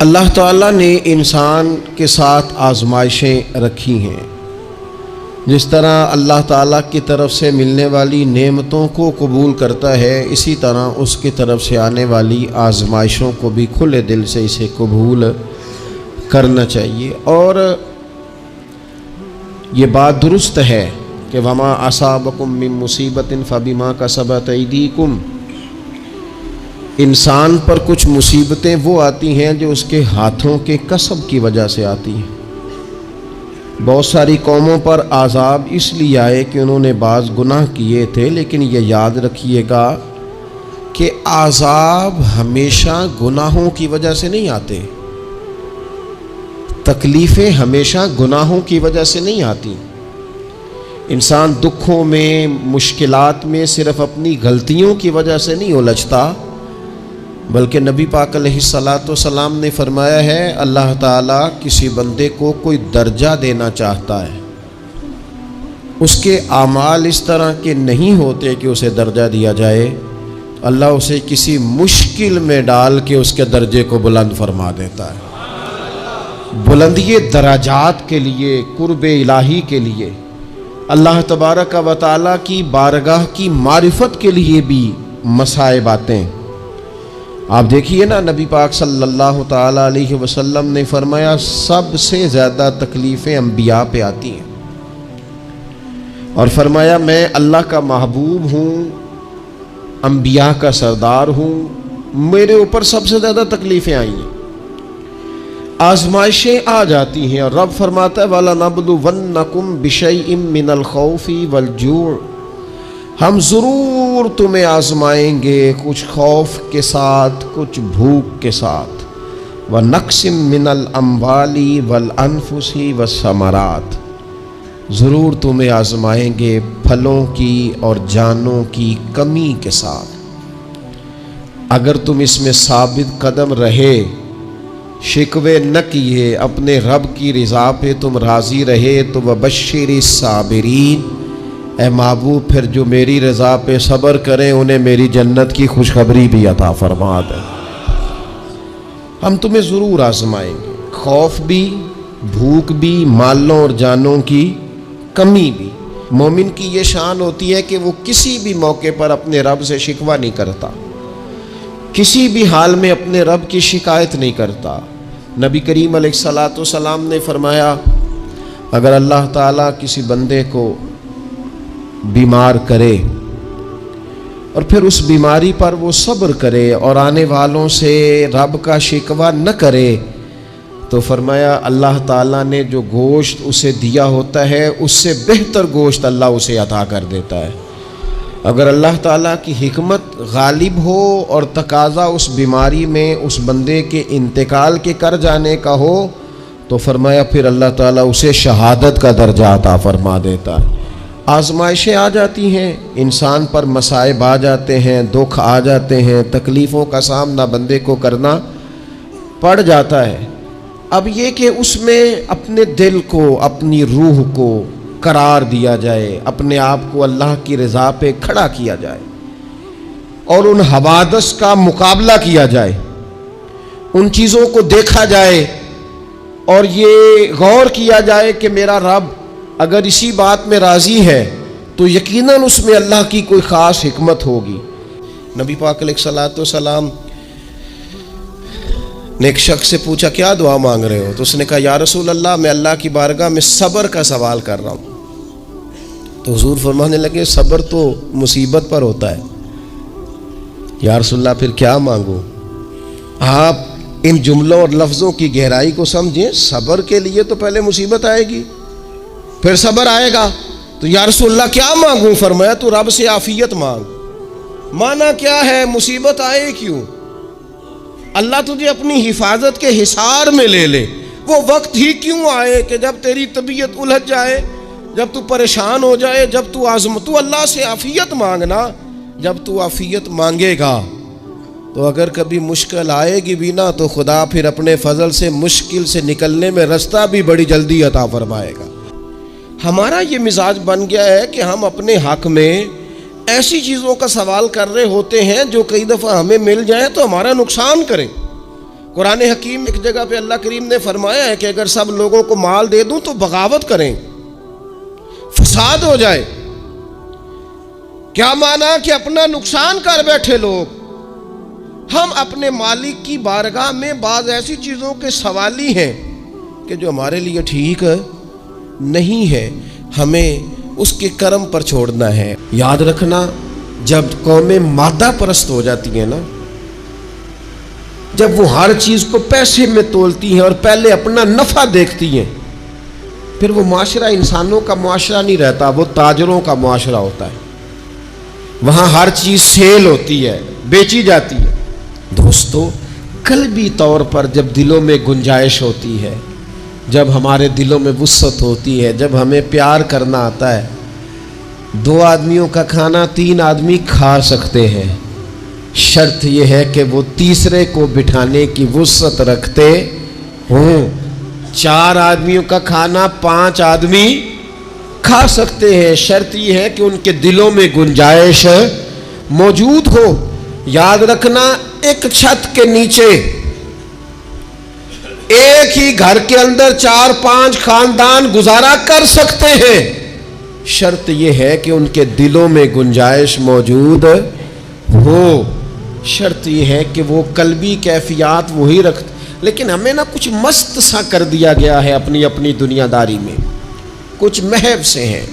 اللہ تعالیٰ نے انسان کے ساتھ آزمائشیں رکھی ہیں۔ جس طرح اللہ تعالیٰ کی طرف سے ملنے والی نعمتوں کو قبول کرتا ہے، اسی طرح اس کی طرف سے آنے والی آزمائشوں کو بھی کھلے دل سے اسے قبول کرنا چاہیے۔ اور یہ بات درست ہے کہ وما اصابکم من مصیبت فبما کسبت ایدیکم، انسان پر کچھ مصیبتیں وہ آتی ہیں جو اس کے ہاتھوں کے کسب کی وجہ سے آتی ہیں۔ بہت ساری قوموں پر عذاب اس لیے آئے کہ انہوں نے بعض گناہ کیے تھے، لیکن یہ یاد رکھیے گا کہ عذاب ہمیشہ گناہوں کی وجہ سے نہیں آتے، تکلیفیں ہمیشہ گناہوں کی وجہ سے نہیں آتی۔ انسان دکھوں میں، مشکلات میں صرف اپنی غلطیوں کی وجہ سے نہیں الجھتا، بلکہ نبی پاک علیہ السلام نے فرمایا ہے اللہ تعالیٰ کسی بندے کو کوئی درجہ دینا چاہتا ہے، اس کے اعمال اس طرح کے نہیں ہوتے کہ اسے درجہ دیا جائے، اللہ اسے کسی مشکل میں ڈال کے اس کے درجے کو بلند فرما دیتا ہے۔ بلندی درجات کے لیے، قرب الہی کے لیے، اللہ تبارک و تعالیٰ کی بارگاہ کی معرفت کے لیے بھی مصائب آتے ہیں۔ آپ دیکھیے نا، نبی پاک صلی اللہ تعالیٰ علیہ وسلم نے فرمایا سب سے زیادہ تکلیفیں انبیاء پہ آتی ہیں، اور فرمایا میں اللہ کا محبوب ہوں، انبیاء کا سردار ہوں، میرے اوپر سب سے زیادہ تکلیفیں آئی ہیں، آزمائشیں آ جاتی ہیں، اور رب فرماتا ہے وَلَنَبْلُوَنَّكُمْ بِشَيْءٍ مِّنَ الْخَوْفِ وَالْجُوعِ، ہم ضرور تمہیں آزمائیں گے کچھ خوف کے ساتھ، کچھ بھوک کے ساتھ، وَنَقْصٍ مِّنَ الْأَمْوَالِ وَالْأَنفُسِ وَالثَّمَرَاتِ، ضرور تمہیں آزمائیں گے پھلوں کی اور جانوں کی کمی کے ساتھ۔ اگر تم اس میں ثابت قدم رہے، شکوے نہ کیے، اپنے رب کی رضا پہ تم راضی رہے، تو وَبَشِّرِ الصَّابِرِينَ، اے محبوب پھر جو میری رضا پہ صبر کریں انہیں میری جنت کی خوشخبری بھی عطا فرما دے۔ ہم تمہیں ضرور آزمائیں گے، خوف بھی، بھوک بھی، مالوں اور جانوں کی کمی بھی۔ مومن کی یہ شان ہوتی ہے کہ وہ کسی بھی موقع پر اپنے رب سے شکوہ نہیں کرتا، کسی بھی حال میں اپنے رب کی شکایت نہیں کرتا۔ نبی کریم علیہ السلام نے فرمایا اگر اللہ تعالیٰ کسی بندے کو بیمار کرے اور پھر اس بیماری پر وہ صبر کرے اور آنے والوں سے رب کا شکوہ نہ کرے، تو فرمایا اللہ تعالیٰ نے جو گوشت اسے دیا ہوتا ہے اس سے بہتر گوشت اللہ اسے عطا کر دیتا ہے۔ اگر اللہ تعالیٰ کی حکمت غالب ہو اور تقاضا اس بیماری میں اس بندے کے انتقال کے کر جانے کا ہو، تو فرمایا پھر اللہ تعالیٰ اسے شہادت کا درجہ عطا فرما دیتا ہے۔ آزمائشیں آ جاتی ہیں، انسان پر مصائب آ جاتے ہیں، دکھ آ جاتے ہیں، تکلیفوں کا سامنا بندے کو کرنا پڑ جاتا ہے۔ اب یہ کہ اس میں اپنے دل کو، اپنی روح کو قرار دیا جائے، اپنے آپ کو اللہ کی رضا پہ کھڑا کیا جائے، اور ان حوادث کا مقابلہ کیا جائے، ان چیزوں کو دیکھا جائے، اور یہ غور کیا جائے کہ میرا رب اگر اسی بات میں راضی ہے تو یقیناً اس میں اللہ کی کوئی خاص حکمت ہوگی۔ نبی پاک علیہ السلام نے ایک شخص سے پوچھا کیا دعا مانگ رہے ہو؟ تو اس نے کہا یا رسول اللہ میں اللہ کی بارگاہ میں صبر کا سوال کر رہا ہوں۔ تو حضور فرمانے لگے صبر تو مصیبت پر ہوتا ہے۔ یا رسول اللہ پھر کیا مانگوں؟ آپ ان جملوں اور لفظوں کی گہرائی کو سمجھیں، صبر کے لیے تو پہلے مصیبت آئے گی، پھر صبر آئے گا، تو یا رسول اللہ کیا مانگوں؟ فرمایا تو رب سے عافیت مانگ۔ مانا کیا ہے؟ مصیبت آئے کیوں؟ اللہ تجھے اپنی حفاظت کے حصار میں لے لے، وہ وقت ہی کیوں آئے کہ جب تیری طبیعت الجھ جائے، جب تو پریشان ہو جائے، جب تو اللہ سے عافیت مانگنا۔ جب تو عافیت مانگے گا تو اگر کبھی مشکل آئے گی بھی نا، تو خدا پھر اپنے فضل سے مشکل سے نکلنے میں رستہ بھی بڑی جلدی عطا فرمائے گا۔ ہمارا یہ مزاج بن گیا ہے کہ ہم اپنے حق میں ایسی چیزوں کا سوال کر رہے ہوتے ہیں جو کئی دفعہ ہمیں مل جائیں تو ہمارا نقصان کریں۔ قرآن حکیم ایک جگہ پہ اللہ کریم نے فرمایا ہے کہ اگر سب لوگوں کو مال دے دوں تو بغاوت کریں، فساد ہو جائے۔ کیا مانا کہ اپنا نقصان کر بیٹھے لوگ۔ ہم اپنے مالک کی بارگاہ میں بعض ایسی چیزوں کے سوالی ہیں کہ جو ہمارے لیے ٹھیک نہیں ہے، ہمیں اس کے کرم پر چھوڑنا ہے۔ یاد رکھنا، جب قومیں مادہ پرست ہو جاتی ہیں نا، جب وہ ہر چیز کو پیسے میں تولتی ہیں اور پہلے اپنا نفع دیکھتی ہیں، پھر وہ معاشرہ انسانوں کا معاشرہ نہیں رہتا، وہ تاجروں کا معاشرہ ہوتا ہے۔ وہاں ہر چیز سیل ہوتی ہے، بیچی جاتی ہے۔ دوستو، قلبی طور پر جب دلوں میں گنجائش ہوتی ہے، جب ہمارے دلوں میں وسعت ہوتی ہے، جب ہمیں پیار کرنا آتا ہے، 2 آدمیوں کا کھانا 3 آدمی کھا سکتے ہیں، شرط یہ ہے کہ وہ تیسرے کو بٹھانے کی وسعت رکھتے ہوں۔ 4 آدمیوں کا کھانا 5 آدمی کھا سکتے ہیں، شرط یہ ہے کہ ان کے دلوں میں گنجائش موجود ہو۔ یاد رکھنا، ایک چھت کے نیچے ایک ہی گھر کے اندر 4-5 خاندان گزارا کر سکتے ہیں، شرط یہ ہے کہ ان کے دلوں میں گنجائش موجود ہو، شرط یہ ہے کہ وہ قلبی کیفیات وہی رکھتے۔ لیکن ہمیں نا کچھ مست سا کر دیا گیا ہے اپنی اپنی دنیا داری میں، کچھ محب سے ہیں،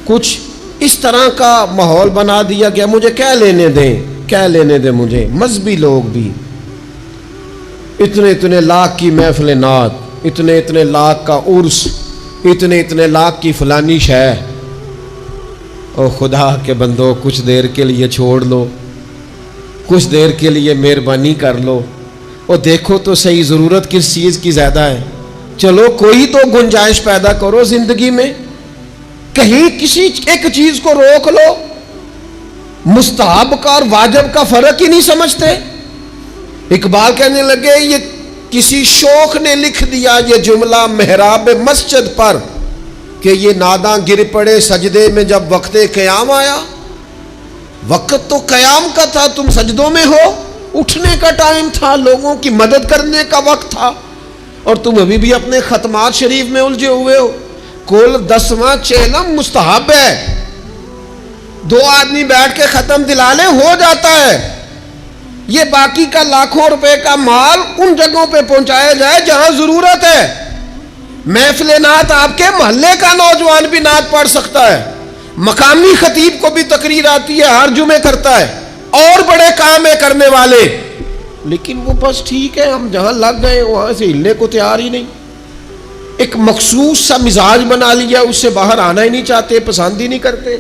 کچھ اس طرح کا ماحول بنا دیا گیا، مجھے کیا لینے دیں مجھے۔ مذہبی لوگ بھی اتنے لاکھ کی محفل نعت، اتنے لاکھ کا عرس، اتنے لاکھ کی فلانی شے۔ او خدا کے بندو، کچھ دیر کے لیے چھوڑ لو، کچھ دیر کے لیے مہربانی کر لو، اور دیکھو تو صحیح ضرورت کس چیز کی زیادہ ہے۔ چلو کوئی تو گنجائش پیدا کرو زندگی میں، کہیں کسی ایک چیز کو روک لو۔ مستحب کا اور واجب کا فرق ہی نہیں سمجھتے۔ اقبال کہنے لگے، یہ کسی شوخ نے لکھ دیا یہ جملہ محراب مسجد پر کہ یہ ناداں گر پڑے سجدے میں جب وقت قیام آیا۔ وقت تو قیام کا تھا، تم سجدوں میں ہو، اٹھنے کا ٹائم تھا، لوگوں کی مدد کرنے کا وقت تھا، اور تم ابھی بھی اپنے ختمات شریف میں الجھے ہوئے ہو۔ کل 10واں چہلم مستحب ہے، 2 آدمی بیٹھ کے ختم دلا لیں، ہو جاتا ہے۔ یہ باقی کا لاکھوں روپے کا مال ان جگہوں پہ پہنچایا جائے جہاں ضرورت ہے۔ محفل نعت آپ کے محلے کا نوجوان بھی نعت پڑھ سکتا ہے، مقامی خطیب کو بھی تقریر آتی ہے، ہر جمعے کرتا ہے، اور بڑے کام ہے کرنے والے، لیکن وہ بس ٹھیک ہے، ہم جہاں لگ گئے وہاں سے ہلنے کو تیار ہی نہیں۔ ایک مخصوص سا مزاج بنا لیا، اس سے باہر آنا ہی نہیں چاہتے، پسند ہی نہیں کرتے۔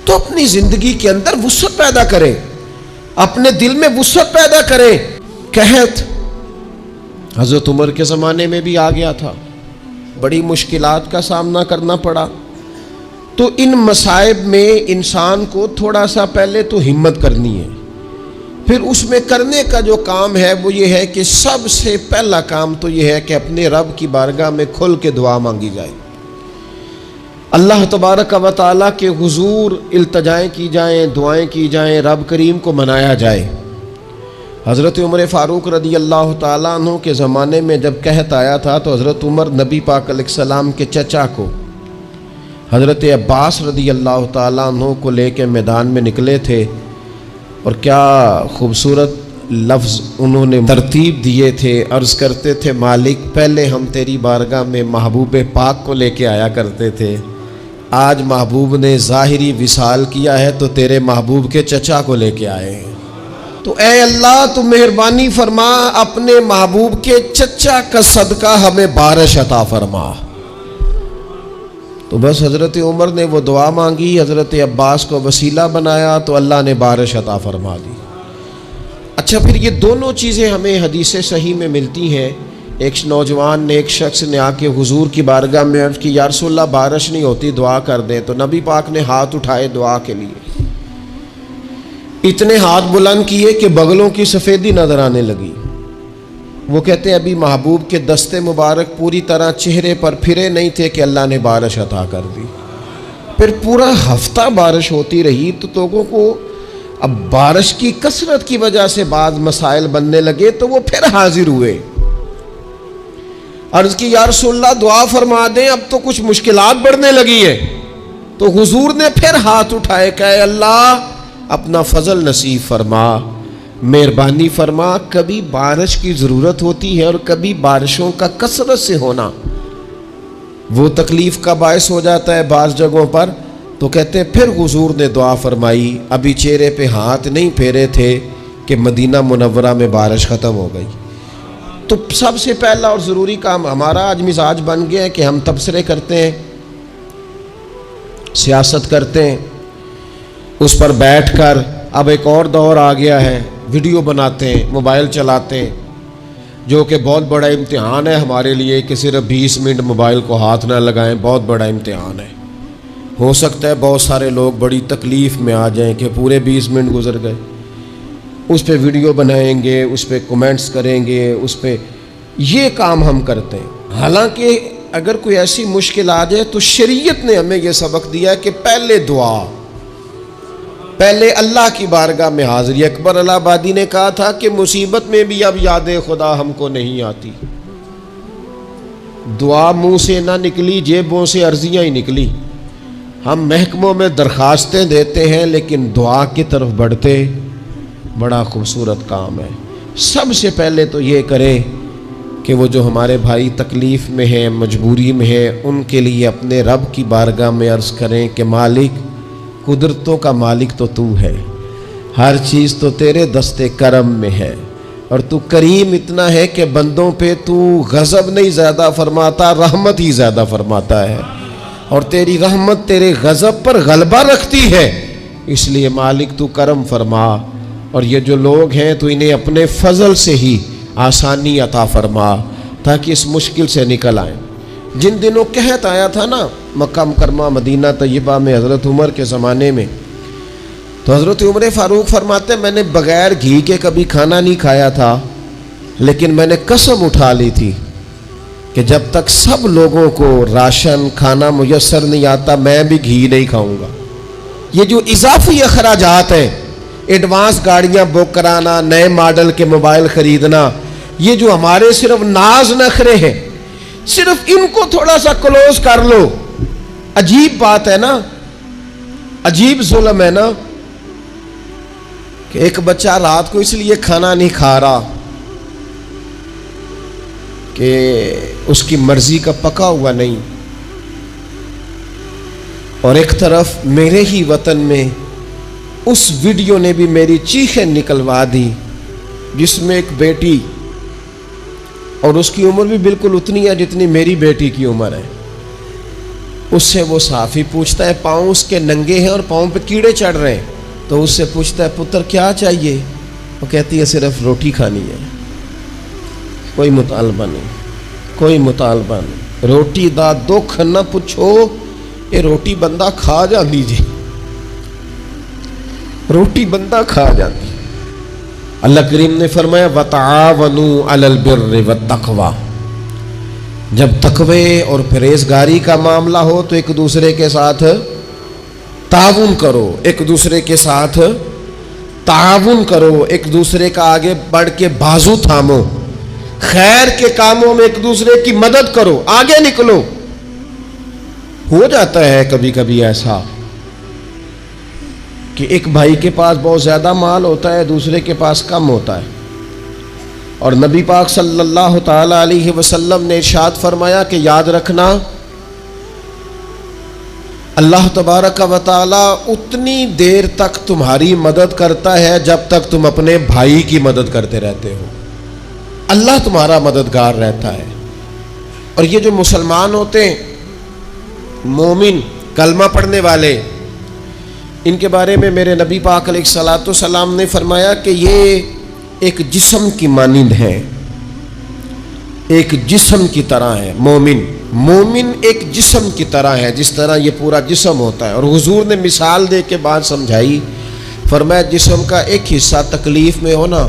تو اپنی زندگی کے اندر وسعت پیدا کریں، اپنے دل میں وسعت پیدا کریں۔ قحط حضرت عمر کے زمانے میں بھی آ گیا تھا، بڑی مشکلات کا سامنا کرنا پڑا۔ تو ان مصائب میں انسان کو تھوڑا سا پہلے تو ہمت کرنی ہے، پھر اس میں کرنے کا جو کام ہے وہ یہ ہے کہ سب سے پہلا کام تو یہ ہے کہ اپنے رب کی بارگاہ میں کھل کے دعا مانگی جائے، اللہ تبارک و تعالیٰ کے حضور التجائیں کی جائیں، دعائیں کی جائیں، رب کریم کو منایا جائے۔ حضرت عمر فاروق رضی اللہ تعالیٰ عنہ کے زمانے میں جب قحط آیا تھا تو حضرت عمر نبی پاک علیہ السلام کے چچا کو حضرت عباس رضی اللہ تعالیٰ عنہ کو لے کے میدان میں نکلے تھے، اور کیا خوبصورت لفظ انہوں نے ترتیب دیے تھے، عرض کرتے تھے، مالک پہلے ہم تیری بارگاہ میں محبوب پاک کو لے کے آیا کرتے تھے، آج محبوب نے ظاہری وصال کیا ہے تو تیرے محبوب کے چچا کو لے کے آئے ہیں، تو اے اللہ تو مہربانی فرما، اپنے محبوب کے چچا کا صدقہ ہمیں بارش عطا فرما۔ تو بس حضرت عمر نے وہ دعا مانگی، حضرت عباس کو وسیلہ بنایا تو اللہ نے بارش عطا فرما دی۔ اچھا، پھر یہ دونوں چیزیں ہمیں حدیث صحیح میں ملتی ہیں۔ ایک نوجوان نے، ایک شخص نے آ کے حضور کی بارگاہ میں عرض کی، یا رسول اللہ بارش نہیں ہوتی، دعا کر دیں، تو نبی پاک نے ہاتھ اٹھائے دعا کے لیے، اتنے ہاتھ بلند کیے کہ بغلوں کی سفیدی نظر آنے لگی۔ وہ کہتے ہیں ابھی محبوب کے دستے مبارک پوری طرح چہرے پر پھرے نہیں تھے کہ اللہ نے بارش عطا کر دی۔ پھر پورا ہفتہ بارش ہوتی رہی تو لوگوں کو اب بارش کی کثرت کی وجہ سے بعض مسائل بننے لگے تو وہ پھر حاضر ہوئے، عرض کی یا رسول اللہ دعا فرما دیں، اب تو کچھ مشکلات بڑھنے لگی ہیں۔ تو حضور نے پھر ہاتھ اٹھائے کہ اے اللہ اپنا فضل نصیب فرما، مہربانی فرما۔ کبھی بارش کی ضرورت ہوتی ہے اور کبھی بارشوں کا کثرت سے ہونا وہ تکلیف کا باعث ہو جاتا ہے بعض جگہوں پر۔ تو کہتے ہیں پھر حضور نے دعا فرمائی، ابھی چہرے پہ ہاتھ نہیں پھیرے تھے کہ مدینہ منورہ میں بارش ختم ہو گئی۔ تو سب سے پہلا اور ضروری کام ہمارا آج مزاج بن گیا ہے کہ ہم تبصرے کرتے ہیں، سیاست کرتے ہیں، اس پر بیٹھ کر اب ایک اور دور آ گیا ہے، ویڈیو بناتے ہیں، موبائل چلاتے ہیں، جو کہ بہت بڑا امتحان ہے ہمارے لیے کہ صرف 20 منٹ موبائل کو ہاتھ نہ لگائیں، بہت بڑا امتحان ہے۔ ہو سکتا ہے بہت سارے لوگ بڑی تکلیف میں آ جائیں کہ پورے 20 منٹ گزر گئے، اس پہ ویڈیو بنائیں گے، اس پہ کومنٹس کریں گے، اس پہ یہ کام ہم کرتے ہیں۔ حالانکہ اگر کوئی ایسی مشکل آ جائے تو شریعت نے ہمیں یہ سبق دیا ہے کہ پہلے دعا، پہلے اللہ کی بارگاہ میں حاضری۔ اکبر الہ آبادی نے کہا تھا کہ مصیبت میں بھی اب یاد خدا ہم کو نہیں آتی، دعا منہ سے نہ نکلی، جیبوں سے عرضیاں ہی نکلی۔ ہم محکموں میں درخواستیں دیتے ہیں لیکن دعا کی طرف بڑھتے بڑا خوبصورت کام ہے۔ سب سے پہلے تو یہ کریں کہ وہ جو ہمارے بھائی تکلیف میں ہیں، مجبوری میں ہیں، ان کے لیے اپنے رب کی بارگاہ میں عرض کریں کہ مالک، قدرتوں کا مالک تو تو ہے، ہر چیز تو تیرے دست کرم میں ہے، اور تو کریم اتنا ہے کہ بندوں پہ تو غضب نہیں زیادہ فرماتا، رحمت ہی زیادہ فرماتا ہے، اور تیری رحمت تیرے غضب پر غلبہ رکھتی ہے، اس لیے مالک تو کرم فرما، اور یہ جو لوگ ہیں تو انہیں اپنے فضل سے ہی آسانی عطا فرما تاکہ اس مشکل سے نکل آئیں۔ جن دنوں قحط آیا تھا نا مکہ مکرمہ مدینہ طیبہ میں حضرت عمر کے زمانے میں، تو حضرت عمر فاروق فرماتے ہیں میں نے بغیر گھی کے کبھی کھانا نہیں کھایا تھا، لیکن میں نے قسم اٹھا لی تھی کہ جب تک سب لوگوں کو راشن کھانا میسر نہیں آتا میں بھی گھی نہیں کھاؤں گا۔ یہ جو اضافی اخراجات ہیں، ایڈوانس گاڑیاں بک کرانا، نئے ماڈل کے موبائل خریدنا، یہ جو ہمارے صرف ناز نخرے ہیں، صرف ان کو تھوڑا سا کلوز کر لو۔ عجیب بات ہے نا، عجیب ظلم ہے نا کہ ایک بچہ رات کو اس لیے کھانا نہیں کھا رہا کہ اس کی مرضی کا پکا ہوا نہیں، اور ایک طرف میرے ہی وطن میں اس ویڈیو نے بھی میری چیخیں نکلوا دی جس میں ایک بیٹی، اور اس کی عمر بھی بالکل اتنی ہے جتنی میری بیٹی کی عمر ہے، اس سے وہ صحافی پوچھتا ہے، پاؤں اس کے ننگے ہیں اور پاؤں پہ کیڑے چڑھ رہے ہیں، تو اس سے پوچھتا ہے پتر کیا چاہیے؟ وہ کہتی ہے صرف روٹی کھانی ہے، کوئی مطالبہ نہیں، کوئی مطالبہ نہیں، روٹی دا دکھ نہ پوچھو، یہ روٹی بندہ کھا جاندی جی، روٹی بندہ کھا جاندی۔ اللہ کریم نے فرمایا وَتَعَاوَنُوا عَلَى الْبِرِّ وَالتَّقْوَى، جب تقوی اور پرہیزگاری کا معاملہ ہو تو ایک دوسرے کے ساتھ تعاون کرو، ایک دوسرے کے ساتھ تعاون کرو، ایک دوسرے کا آگے بڑھ کے بازو تھامو، خیر کے کاموں میں ایک دوسرے کی مدد کرو، آگے نکلو۔ ہو جاتا ہے کبھی کبھی ایسا کہ ایک بھائی کے پاس بہت زیادہ مال ہوتا ہے، دوسرے کے پاس کم ہوتا ہے، اور نبی پاک صلی اللہ تعالی علیہ وسلم نے ارشاد فرمایا کہ یاد رکھنا اللہ تبارک و تعالی اتنی دیر تک تمہاری مدد کرتا ہے جب تک تم اپنے بھائی کی مدد کرتے رہتے ہو، اللہ تمہارا مددگار رہتا ہے۔ اور یہ جو مسلمان ہوتے ہیں، مومن، کلمہ پڑھنے والے، ان کے بارے میں میرے نبی پاک علیہ الصلوۃ والسلام نے فرمایا کہ یہ ایک جسم کی مانند ہے، ایک جسم کی طرح ہے۔ مومن ایک جسم کی طرح ہے، جس طرح یہ پورا جسم ہوتا ہے، اور حضور نے مثال دے کے بات سمجھائی، فرمایا جسم کا ایک حصہ تکلیف میں ہونا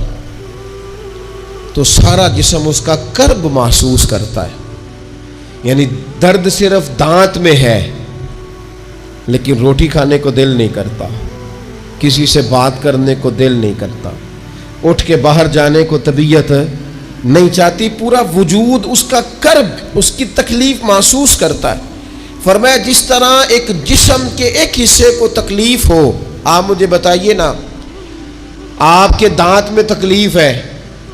تو سارا جسم اس کا کرب محسوس کرتا ہے، یعنی درد صرف دانت میں ہے لیکن روٹی کھانے کو دل نہیں کرتا، کسی سے بات کرنے کو دل نہیں کرتا، اٹھ کے باہر جانے کو طبیعت نہیں چاہتی، پورا وجود اس کا کرب، اس کی تکلیف محسوس کرتا ہے۔ فرمایا جس طرح ایک جسم کے ایک حصے کو تکلیف ہو، آپ مجھے بتائیے نا، آپ کے دانت میں تکلیف ہے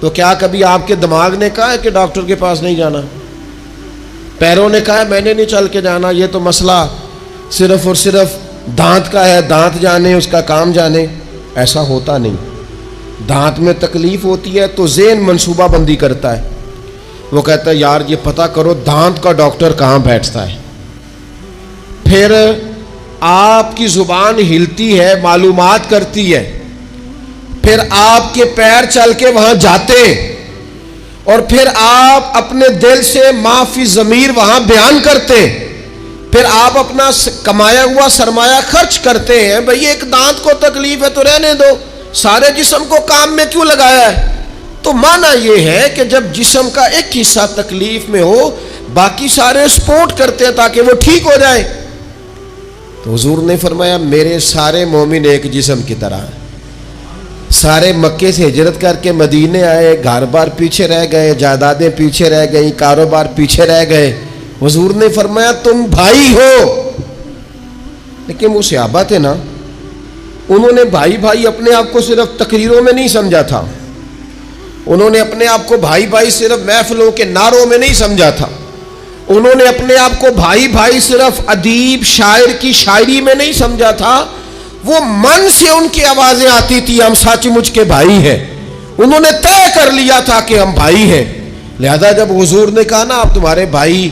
تو کیا کبھی آپ کے دماغ نے کہا ہے کہ ڈاکٹر کے پاس نہیں جانا؟ پیروں نے کہا ہے میں نے نہیں چل کے جانا، یہ تو مسئلہ صرف اور صرف دانت کا ہے، دانت جانے، اس کا کام جانے؟ ایسا ہوتا نہیں۔ دانت میں تکلیف ہوتی ہے تو ذہن منصوبہ بندی کرتا ہے، وہ کہتا ہے یار یہ پتہ کرو دانت کا ڈاکٹر کہاں بیٹھتا ہے، پھر آپ کی زبان ہلتی ہے، معلومات کرتی ہے، پھر آپ کے پیر چل کے وہاں جاتے، اور پھر آپ اپنے دل سے ما فی ضمیر وہاں بیان کرتے، پھر آپ اپنا کمایا ہوا سرمایہ خرچ کرتے ہیں۔ بھئی ایک دانت کو تکلیف ہے تو رہنے دو، سارے جسم کو کام میں کیوں لگایا ہے؟ تو معنی یہ ہے کہ جب جسم کا ایک حصہ تکلیف میں ہو، باقی سارے سپورٹ کرتے ہیں تاکہ وہ ٹھیک ہو جائے۔ تو حضور نے فرمایا میرے سارے مومن ایک جسم کی طرح ہیں۔ سارے مکے سے ہجرت کر کے مدینے آئے، گھر بار پیچھے رہ گئے، جائیدادیں پیچھے رہ گئیں، کاروبار پیچھے رہ گئے، حضور نے فرمایا تم بھائی ہو۔ لیکن وہ صحابہ تھے نا، انہوں نے بھائی بھائی اپنے آپ کو صرف تقریروں میں نہیں سمجھا تھا، انہوں نے اپنے آپ کو بھائی بھائی صرف محفلوں کے نعروں میں نہیں سمجھا تھا، انہوں نے اپنے آپ کو بھائی بھائی صرف ادیب شاعر کی شاعری میں نہیں سمجھا تھا، وہ من سے ان کی آوازیں آتی تھی ہم سچ مچ کے بھائی ہیں، انہوں نے طے کر لیا تھا کہ ہم بھائی ہیں۔ لہذا جب حضور نے کہا نا آپ تمہارے بھائی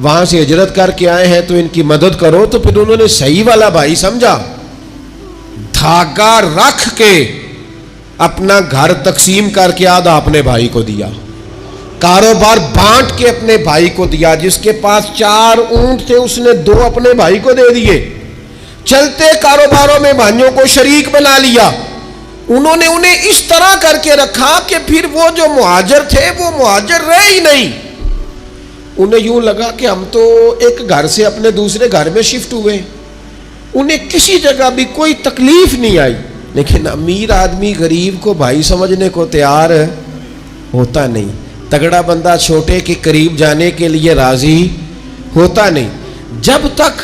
وہاں سے ہجرت کر کے آئے ہیں تو ان کی مدد کرو، تو پھر انہوں نے صحیح والا بھائی سمجھا، دھاگا رکھ کے اپنا گھر تقسیم کر کے آدھا اپنے بھائی کو دیا، کاروبار بانٹ کے اپنے بھائی کو دیا، جس کے پاس 4 اونٹ تھے اس نے 2 اپنے بھائی کو دے دیے، چلتے کاروباروں میں بھائیوں کو شریک بنا لیا۔ انہوں نے انہیں اس طرح کر کے رکھا کہ پھر وہ جو مہاجر تھے وہ مہاجر رہے ہی نہیں، انہیں یوں لگا کہ ہم تو ایک گھر سے اپنے دوسرے گھر میں شفٹ ہوئے، انہیں کسی جگہ بھی کوئی تکلیف نہیں آئی۔ لیکن امیر آدمی غریب کو بھائی سمجھنے کو تیار ہوتا نہیں، تگڑا بندہ چھوٹے کے قریب جانے کے لیے راضی ہوتا نہیں، جب تک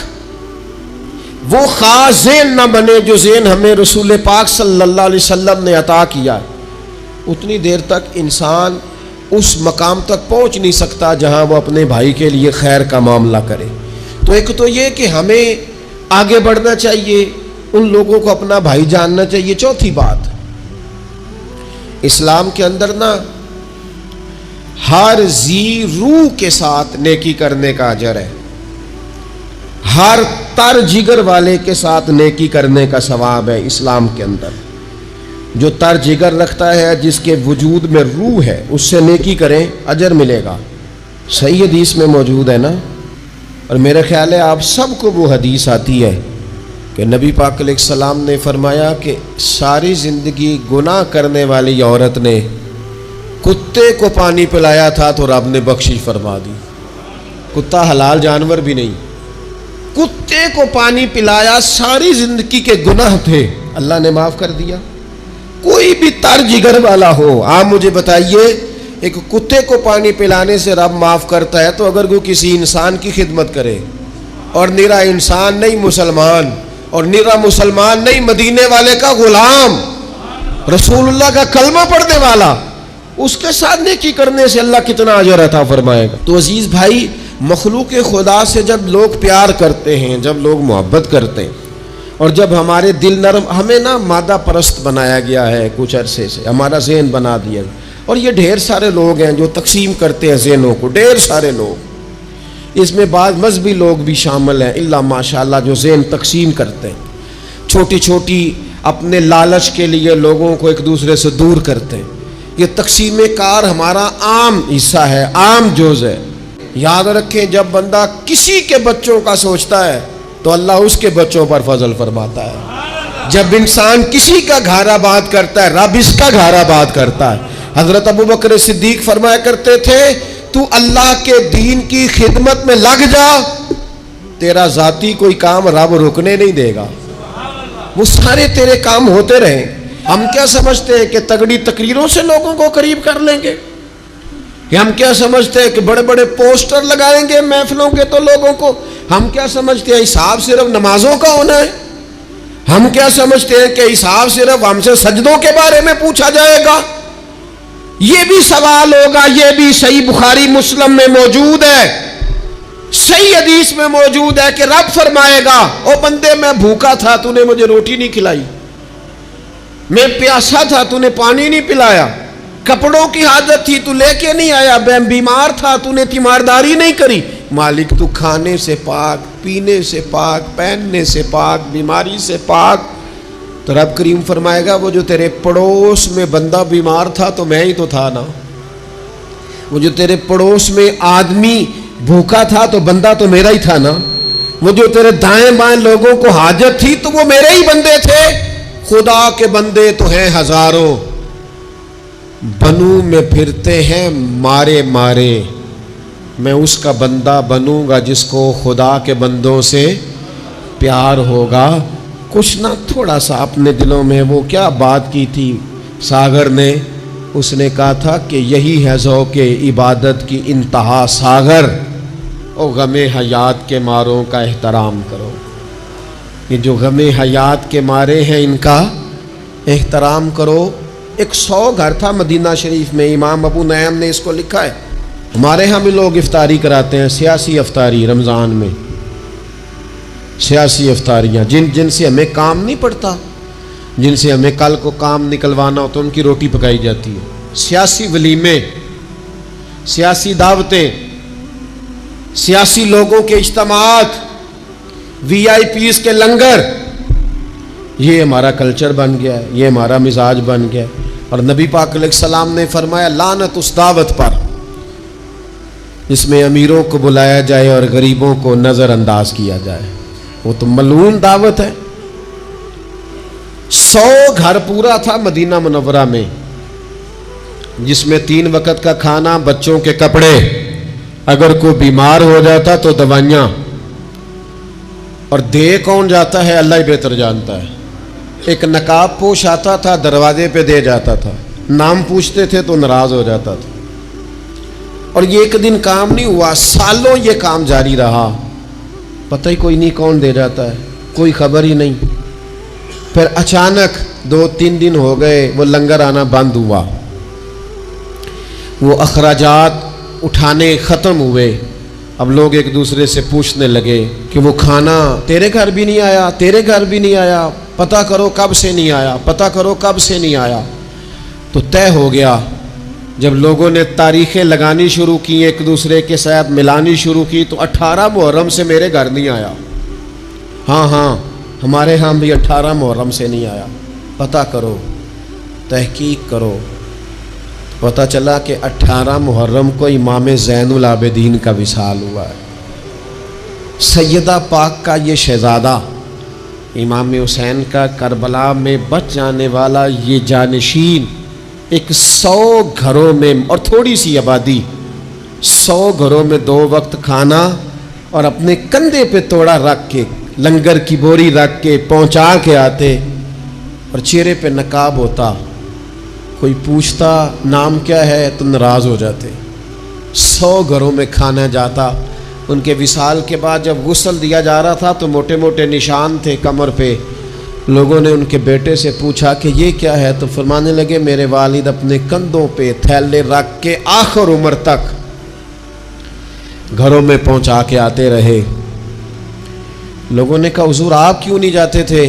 وہ خاص ذہن نہ بنے جو ذہن ہمیں رسول پاک صلی اللہ علیہ وسلم نے عطا کیا، اتنی دیر تک انسان اس مقام تک پہنچ نہیں سکتا جہاں وہ اپنے بھائی کے لیے خیر کا معاملہ کرے۔ تو ایک تو یہ کہ ہمیں آگے بڑھنا چاہیے، ان لوگوں کو اپنا بھائی جاننا چاہیے۔ چوتھی بات، اسلام کے اندر نا ہر ذی روح کے ساتھ نیکی کرنے کا اجر ہے، ہر تر جگر والے کے ساتھ نیکی کرنے کا ثواب ہے۔ اسلام کے اندر جو تر جگر رکھتا ہے، جس کے وجود میں روح ہے، اس سے نیکی کریں اجر ملے گا، صحیح حدیث میں موجود ہے نا۔ اور میرا خیال ہے آپ سب کو وہ حدیث آتی ہے کہ نبی پاک علیہ السلام نے فرمایا کہ ساری زندگی گناہ کرنے والی عورت نے کتے کو پانی پلایا تھا تو رب نے بخشش فرما دی۔ کتا حلال جانور بھی نہیں، کتے کو پانی پلایا، ساری زندگی کے گناہ تھے، اللہ نے معاف کر دیا۔ کوئی بھی تر جگر والا ہو، آپ مجھے بتائیے ایک کتے کو پانی پلانے سے رب معاف کرتا ہے، تو اگر وہ کسی انسان کی خدمت کرے، اور نرا انسان نہیں مسلمان، اور نرا مسلمان نہیں مدینے والے کا غلام، رسول اللہ کا کلمہ پڑھنے والا، اس کے ساتھ نیکی کرنے سے اللہ کتنا اجر عطا فرمائے گا۔ تو عزیز بھائی، مخلوق خدا سے جب لوگ پیار کرتے ہیں، جب لوگ محبت کرتے ہیں، اور جب ہمارے دل نرم، ہمیں نا مادہ پرست بنایا گیا ہے کچھ عرصے سے، ہمارا ذہن بنا دیا ہے، اور یہ ڈھیر سارے لوگ ہیں جو تقسیم کرتے ہیں ذہنوں کو، ڈھیر سارے لوگ، اس میں بعض مذہبی لوگ بھی شامل ہیں الا ماشاءاللہ، جو ذہن تقسیم کرتے ہیں، چھوٹی چھوٹی اپنے لالچ کے لیے لوگوں کو ایک دوسرے سے دور کرتے ہیں۔ یہ تقسیم کار ہمارا عام حصہ ہے، عام جز ہے۔ یاد رکھیں جب بندہ کسی کے بچوں کا سوچتا ہے تو اللہ اس کے بچوں پر فضل فرماتا ہے، جب انسان کسی کا گھر آباد کرتا ہے رب اس کا گھر آباد کرتا ہے۔ حضرت ابوبکر صدیق فرمایا کرتے تھے تو اللہ کے دین کی خدمت میں لگ جا، تیرا ذاتی کوئی کام رب رکنے نہیں دے گا۔ وہ سارے تیرے کام ہوتے رہیں. ہم کیا سمجھتے ہیں کہ تگڑی تقریروں سے لوگوں کو قریب کر لیں گے؟ کہ ہم کیا سمجھتے ہیں کہ بڑے بڑے پوسٹر لگائیں گے محفلوں کے تو لوگوں کو؟ ہم کیا سمجھتے ہیں حساب صرف نمازوں کا ہونا ہے؟ ہم کیا سمجھتے ہیں کہ حساب صرف ہم سے سجدوں کے بارے میں پوچھا جائے گا؟ یہ بھی سوال ہوگا. یہ بھی صحیح بخاری مسلم میں موجود ہے, صحیح حدیث میں موجود ہے کہ رب فرمائے گا او بندے میں بھوکا تھا تو نے مجھے روٹی نہیں کھلائی, میں پیاسا تھا تو نے پانی نہیں پلایا, کپڑوں کی حاجت تھی تو لے کے نہیں آیا, میں بیمار تھا تو نے تیمارداری نہیں کری. مالک تو کھانے سے پاک, پینے سے پاک, پہننے سے پاک, بیماری سے پاک. تو رب کریم فرمائے گا وہ جو تیرے پڑوس میں بندہ بیمار تھا تو میں ہی تو تھا نا, وہ جو تیرے پڑوس میں آدمی بھوکا تھا تو بندہ تو میرا ہی تھا نا, وہ جو تیرے دائیں بائیں لوگوں کو حاجت تھی تو وہ میرے ہی بندے تھے. خدا کے بندے تو ہیں ہزاروں, بنوں میں پھرتے ہیں مارے مارے, میں اس کا بندہ بنوں گا جس کو خدا کے بندوں سے پیار ہوگا. کچھ نہ تھوڑا سا اپنے دلوں میں وہ کیا بات کی تھی ساگر نے, اس نے کہا تھا کہ یہی ہے ذوق عبادت کی انتہا ساگر, او غم حیات کے ماروں کا احترام کرو. یہ جو غم حیات کے مارے ہیں ان کا احترام کرو. 100 گھر تھا مدینہ شریف میں, امام ابو نعیم نے اس کو لکھا ہے. ہمارے ہاں بھی لوگ افطاری کراتے ہیں, سیاسی افطاری رمضان میں, سیاسی افطاریاں جن سے ہمیں کام نہیں پڑتا, جن سے ہمیں کل کو کام نکلوانا ہو تو ان کی روٹی پکائی جاتی ہے. سیاسی ولیمے, سیاسی دعوتیں, سیاسی لوگوں کے اجتماعات, VIP کے لنگر, یہ ہمارا کلچر بن گیا ہے, یہ ہمارا مزاج بن گیا ہے. اور نبی پاک علیہ السلام نے فرمایا لعنت اس دعوت پر جس میں امیروں کو بلایا جائے اور غریبوں کو نظر انداز کیا جائے, وہ تو ملعون دعوت ہے. 100 گھر پورا تھا مدینہ منورہ میں, جس میں 3 وقت کا کھانا, بچوں کے کپڑے, اگر کوئی بیمار ہو جاتا تو دوائیاں, اور دے کون جاتا ہے اللہ ہی بہتر جانتا ہے. ایک نقاب پوش آتا تھا, دروازے پہ دے جاتا تھا, نام پوچھتے تھے تو ناراض ہو جاتا تھا. اور یہ ایک دن کام نہیں ہوا, سالوں یہ کام جاری رہا, پتہ ہی کوئی نہیں کون دے جاتا ہے, کوئی خبر ہی نہیں. پھر اچانک 2-3 دن ہو گئے, وہ لنگر آنا بند ہوا, وہ اخراجات اٹھانے ختم ہوئے. اب لوگ ایک دوسرے سے پوچھنے لگے کہ وہ کھانا تیرے گھر بھی نہیں آیا, تیرے گھر بھی نہیں آیا, پتہ کرو کب سے نہیں آیا, پتہ کرو کب سے نہیں آیا. تو طے ہو گیا, جب لوگوں نے تاریخیں لگانی شروع کی, ایک دوسرے کے ساتھ ملانی شروع کی, تو 18 محرم سے میرے گھر نہیں آیا. ہاں ہمارے ہاں بھی 18 محرم سے نہیں آیا, پتہ کرو, تحقیق کرو. پتہ چلا کہ 18 محرم کو امام زین العابدین کا وصال ہوا ہے. سیدہ پاک کا یہ شہزادہ, امام حسین کا کربلا میں بچ جانے والا یہ جانشین, ایک 100 گھروں میں اور تھوڑی سی آبادی, 100 گھروں میں 2 وقت کھانا, اور اپنے کندھے پہ توڑا رکھ کے, لنگر کی بوری رکھ کے پہنچا کے آتے, اور چہرے پہ نقاب ہوتا. کوئی پوچھتا نام کیا ہے تو ناراض ہو جاتے. 100 گھروں میں کھانا جاتا. ان کے وصال کے بعد جب غسل دیا جا رہا تھا تو موٹے موٹے نشان تھے کمر پہ. لوگوں نے ان کے بیٹے سے پوچھا کہ یہ کیا ہے, تو فرمانے لگے میرے والد اپنے کندھوں پہ تھیلے رکھ کے آخر عمر تک گھروں میں پہنچا کے آتے رہے. لوگوں نے کہا حضور آپ کیوں نہیں جاتے تھے,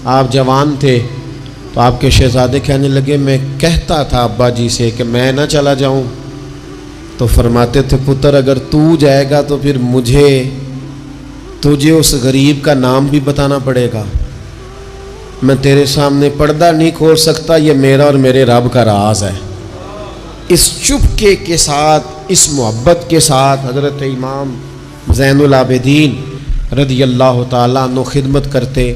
آپ جوان تھے. تو آپ کے شہزادے کہنے لگے میں کہتا تھا ابا جی سے کہ میں نہ چلا جاؤں, تو فرماتے تھے پتر اگر تو جائے گا تو پھر تجھے اس غریب کا نام بھی بتانا پڑے گا. میں تیرے سامنے پردہ نہیں کھول سکتا, یہ میرا اور میرے رب کا راز ہے. اس چپکے کے ساتھ, اس محبت کے ساتھ حضرت امام زین العابدین رضی اللہ تعالیٰ عنہ خدمت کرتے.